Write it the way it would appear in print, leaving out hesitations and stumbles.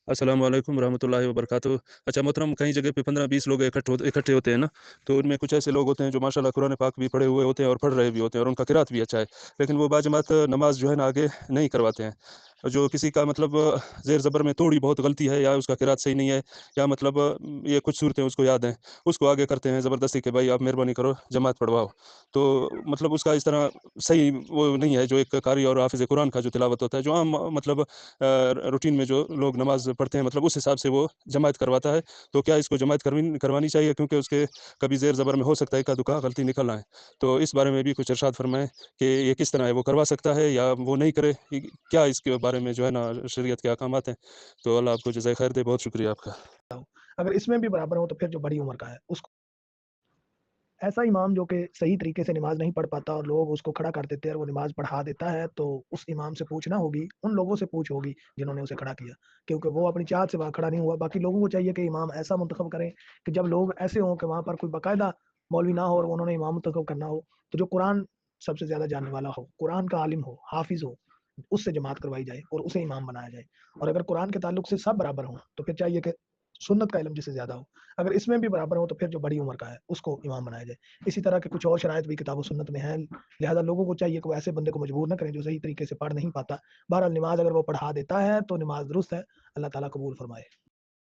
अस्सलाम वालेकुम रहमतुल्लाहि व बरकातुहू। अच्छा मोहतरम, कई जगह पे 15-20 लोग इकट्ठे होते हैं ना, तो उनमें कुछ ऐसे लोग होते हैं जो माशाल्लाह कुरान पाक भी पढ़े हुए होते हैं और पढ़ रहे भी होते हैं और उनका किरात भी अच्छा है। लेकिन वो बाजमात नमाज़ जो है ना आगे नहीं करवाते हैं। जो किसी का मतलब ज़ेर ज़बर में थोड़ी बहुत गलती है या उसका किरात सही नहीं है या मतलब ये कुछ सूरतें उसको याद हैं, उसको आगे करते हैं ज़बरदस्ती कि भाई आप मेहरबानी करो जमात पढ़वाओ। तो मतलब उसका इस तरह सही वो नहीं है जो एक कारी और हाफ़िज़ कुरान का जो तिलावत होता है, जो आम मतलब रूटीन में जो लोग नमाज़ पढ़ते हैं मतलब उस हिसाब से वो जमात करवाता है। तो क्या इसको जमात करवानी चाहिए? क्योंकि उसके कभी ज़ेर ज़बर में हो सकता है एका-दुक्का गलती निकल आए। तो इस बारे में भी कुछ इरशाद फरमाएँ कि ये किस तरह है, वो करवा सकता है या वो नहीं करे? क्या इसके बारे में जो है ना शरीयत के अहकामात हैं? तो अल्लाह आपको जज़ाए खैर दे। बहुत शुक्रिया आपका। हो। अगर इसमें भी बराबर हो तो फिर जो बड़ी उम्र का है उसको ऐसा इमाम जो कि सही तरीके से नमाज़ नहीं पढ़ पाता और लोग उसको खड़ा कर देते हैं और वो नमाज़ पढ़ा देता है, तो उस इमाम से पूछना होगी, उन लोगों से पूछ होगी जिन्होंने उसे खड़ा किया। क्योंकि वो अपनी चाहत से वहाँ खड़ा नहीं हुआ। बाकी लोगों को चाहिए कि इमाम ऐसा मुंतखब करें कि जब लोग ऐसे हों कि वहाँ पर कोई बाकायदा मौलवी ना हो और उन्होंने इमाम मुंतखब करना हो, तो जो कुरान सबसे ज़्यादा जानने वाला हो, कुरान का आलिम हो, हाफ़िज़ हो, उससे जमात करवाई जाए और उसे इमाम बनाया जाए। और अगर कुरान के ताल्लुक से सब बराबर हों, तो फिर चाहिए कि सुन्नत का इल्म जिससे ज़्यादा हो। अगर इसमें भी बराबर हो तो फिर जो बड़ी उम्र का है, उसको इमाम बनाया जाए। इसी तरह के कुछ और शराइत भी किताब व सुन्नत में हैं, लिहाज़ा लोगों को चाहिए कि वो ऐसे बंदे को मजबूर ना करें जो सही तरीके से पढ़ नहीं पाता। बहरहाल नमाज़ अगर वो पढ़ा देता है तो नमाज़ दुरुस्त है, अल्लाह ताला कबूल फरमाए।